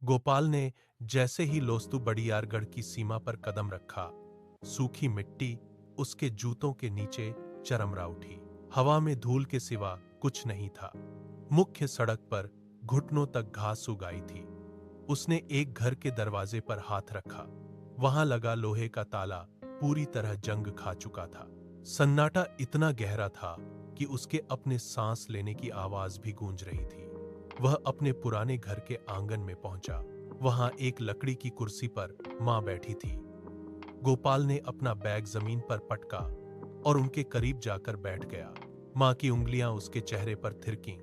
गोपाल ने जैसे ही लोस्तु बड़ियारगढ़ की सीमा पर कदम रखा, सूखी मिट्टी उसके जूतों के नीचे चरमरा उठी। हवा में धूल के सिवा कुछ नहीं था। मुख्य सड़क पर घुटनों तक घास उग आई थी। उसने एक घर के दरवाजे पर हाथ रखा। वहां लगा लोहे का ताला पूरी तरह जंग खा चुका था। सन्नाटा इतना गहरा था कि उसके अपने सांस लेने की आवाज भी गूंज रही थी। वह अपने पुराने घर के आंगन में पहुंचा। वहां एक लकड़ी की कुर्सी पर मां बैठी थी। गोपाल ने अपना बैग जमीन पर पटका और उनके करीब जाकर बैठ गया। मां की उंगलियां उसके चेहरे पर थिरकीं।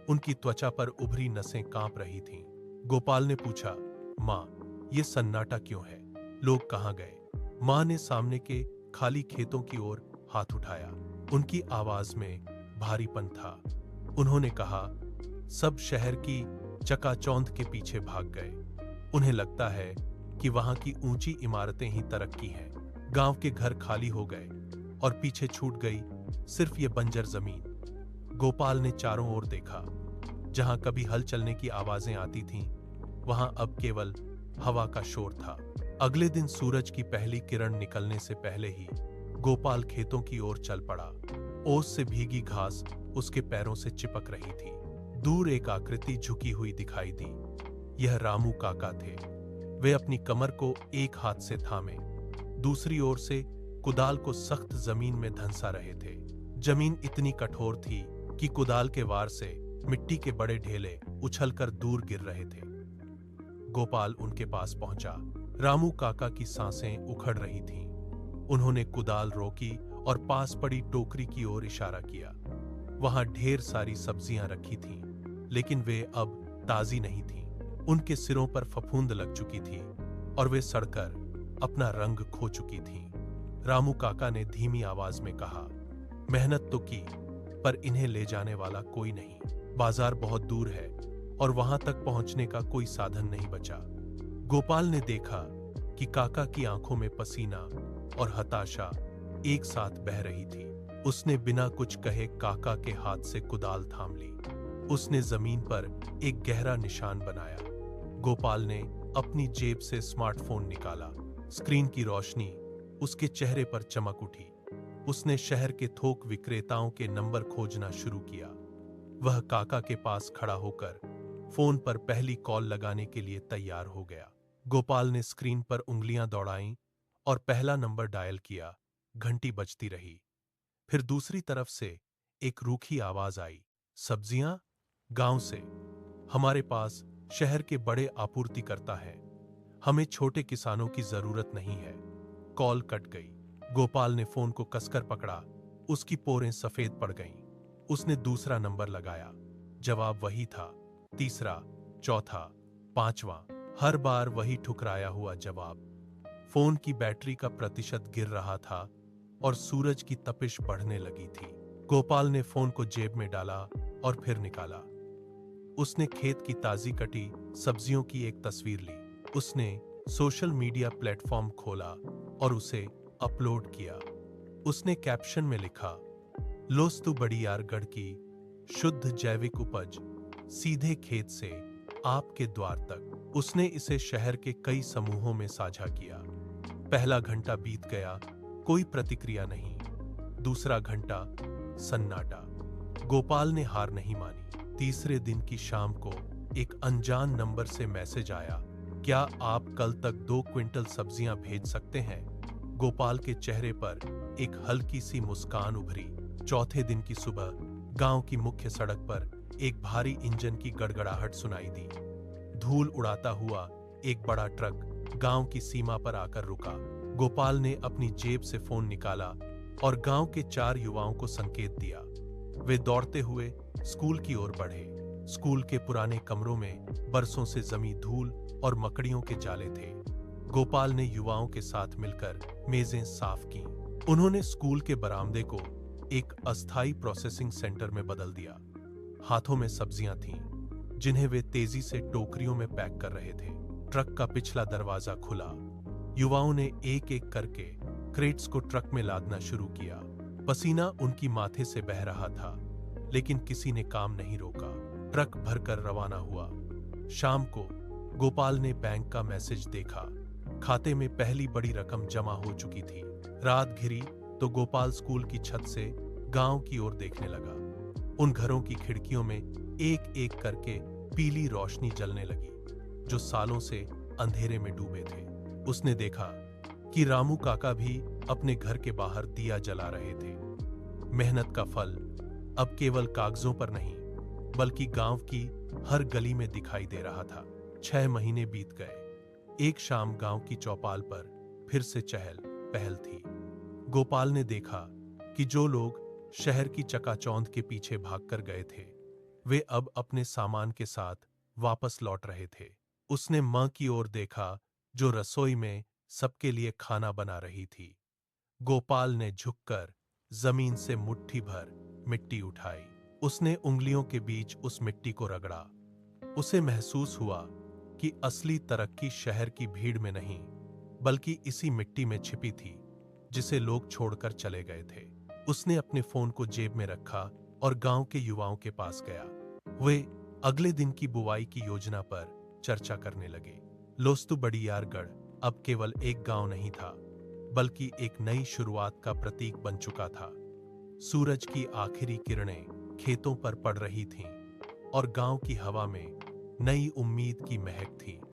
उनकी त्वचा पर उभरी नसें कांप रही थीं। गोपाल ने पूछा, मां, ये सन्नाटा क्यों है? लोग कहां गए? मां ने सामने के खाली खेतों की ओर हाथ उठाया। उनकी आवाज में भारीपन था। उन्होंने कहा, सब शहर की चकाचौंध के पीछे भाग गए। उन्हें लगता है कि वहां की ऊंची इमारतें ही तरक्की हैं। गांव के घर खाली हो गए और पीछे छूट गई सिर्फ ये बंजर जमीन। गोपाल ने चारों ओर देखा। जहां कभी हल चलने की आवाजें आती थीं, वहां अब केवल हवा का शोर था। अगले दिन सूरज की पहली किरण निकलने से पहले ही गोपाल खेतों की ओर चल पड़ा। ओस से भीगी घास उसके पैरों से चिपक रही थी। दूर एक आकृति झुकी हुई दिखाई दी। यह रामू काका थे। वे अपनी कमर को एक हाथ से थामे, दूसरी ओर से कुदाल को सख्त जमीन में धंसा रहे थे। जमीन इतनी कठोर थी कि कुदाल के वार से मिट्टी के बड़े ढेले उछलकर दूर गिर रहे थे। गोपाल उनके पास पहुंचा। रामू काका की सांसें उखड़ रही थीं। उन्होंने कुदाल रोकी और पास पड़ी टोकरी की ओर इशारा किया। वहां ढेर सारी सब्जियां रखी थीं, लेकिन वे अब ताजी नहीं थीं। उनके सिरों पर फफूंद लग चुकी थी और वे सड़कर अपना रंग खो चुकी थीं। रामू काका ने धीमी आवाज में कहा, मेहनत तो की, पर इन्हें ले जाने वाला कोई नहीं। बाजार बहुत दूर है और वहां तक पहुंचने का कोई साधन नहीं बचा। गोपाल ने देखा कि काका की आंखों में पसीना और हताशा एक साथ बह रही थी। उसने बिना कुछ कहे काका के हाथ से कुदाल थाम ली। उसने जमीन पर एक गहरा निशान बनाया। गोपाल ने अपनी जेब से स्मार्टफोन निकाला। स्क्रीन की रोशनी उसके चेहरे पर चमक उठी। उसने शहर के थोक विक्रेताओं के नंबर खोजना शुरू किया। वह काका के पास खड़ा होकर फोन पर पहली कॉल लगाने के लिए तैयार हो गया। गोपाल ने स्क्रीन पर उंगलियां दौड़ाईं और पहला नंबर डायल किया। घंटी बजती रही। फिर दूसरी तरफ से एक रूखी आवाज आई, सब्जियां? गांव से। हमारे पास शहर के बड़े आपूर्तिकर्ता हैं। हमें छोटे किसानों की जरूरत नहीं है। कॉल कट गई। गोपाल ने फोन को कसकर पकड़ा। उसकी पोरें सफेद पड़ गईं। उसने दूसरा नंबर लगाया। जवाब वही था। तीसरा, चौथा, पांचवा, हर बार वही ठुकराया हुआ जवाब। फोन की बैटरी का प्रतिशत गिर रहा था और सूरज की तपिश बढ़ने लगी थी। गोपाल ने फोन को जेब में डाला और फिर निकाला। उसने खेत की ताजी कटी सब्जियों की एक तस्वीर ली। उसने सोशल मीडिया प्लेटफॉर्म खोला और उसे अपलोड किया। उसने कैप्शन में लिखा, लोस्तु बड़ियारगढ़ की शुद्ध जैविक उपज सीधे खेत से आपके द्वार तक। उसने इसे शहर के कई समूहों में साझा किया। पहला घंटा बीत गया, कोई प्रतिक्रिया नहीं। दूसरा घंटा, सन्नाटा। गोपाल ने हार नहीं मानी। तीसरे दिन की शाम को एक अनजान नंबर से मैसेज आया, क्या आप कल तक 2 क्विंटल सब्जियां भेज सकते हैं? गोपाल के चेहरे पर एक हल्की सी मुस्कान उभरी। चौथे दिन की सुबह गांव की मुख्य सड़क पर एक भारी इंजन की गड़गड़ाहट सुनाई दी। धूल उड़ाता हुआ एक बड़ा ट्रक गांव की सीमा पर आकर रुका। गोपाल ने अपनी जेब से फोन निकाला और गांव के 4 युवाओं को संकेत दिया। वे दौड़ते हुए स्कूल की ओर बढ़े। स्कूल के पुराने कमरों में बरसों से जमी धूल और मकड़ियों के जाले थे। गोपाल ने युवाओं के साथ मिलकर मेजें साफ की। उन्होंने स्कूल के बरामदे को एक अस्थायी प्रोसेसिंग सेंटर में बदल दिया। हाथों में सब्जियां थीं, जिन्हें वे तेजी से टोकरियों में पैक कर रहे थे। ट्रक का पिछला दरवाजा खुला। युवाओं ने एक एक करके क्रेट्स को ट्रक में लादना शुरू किया। पसीना उनकी माथे से बह रहा था, लेकिन किसी ने काम नहीं रोका। ट्रक भरकर रवाना हुआ। शाम को गोपाल ने बैंक का मैसेज देखा। खाते में पहली बड़ी रकम जमा हो चुकी थी। रात घिरी तो गोपाल स्कूल की छत से गांव की ओर देखने लगा। उन घरों की खिड़कियों में एक एक करके पीली रोशनी जलने लगी, जो सालों से अंधेरे में डूबे थे। उसने देखा कि रामू काका भी अपने घर के बाहर दिया जला रहे थे। मेहनत का फल अब केवल कागजों पर नहीं, बल्कि गांव की हर गली में दिखाई दे रहा था। 6 महीने बीत गए। एक शाम गांव की चौपाल पर फिर से चहल पहल थी। गोपाल ने देखा कि जो लोग शहर की चकाचौंध के पीछे भागकर गए थे, वे अब अपने सामान के साथ वापस लौट रहे थे। उसने मां की ओर देखा, जो रसोई में सबके लिए खाना बना रही थी। गोपाल ने झुककर जमीन से मुट्ठी भर मिट्टी उठाई। उसने उंगलियों के बीच उस मिट्टी को रगड़ा। उसे महसूस हुआ कि असली तरक्की शहर की भीड़ में नहीं, बल्कि इसी मिट्टी में छिपी थी, जिसे लोग छोड़कर चले गए थे। उसने अपने फोन को जेब में रखा और गांव के युवाओं के पास गया। वे अगले दिन की बुवाई की योजना पर चर्चा करने लगे। लोस्तु बड़ियारगढ़ अब केवल एक गांव नहीं था, बल्कि एक नई शुरुआत का प्रतीक बन चुका था। सूरज की आखिरी किरणें खेतों पर पड़ रही थीं और गांव की हवा में नई उम्मीद की महक थी।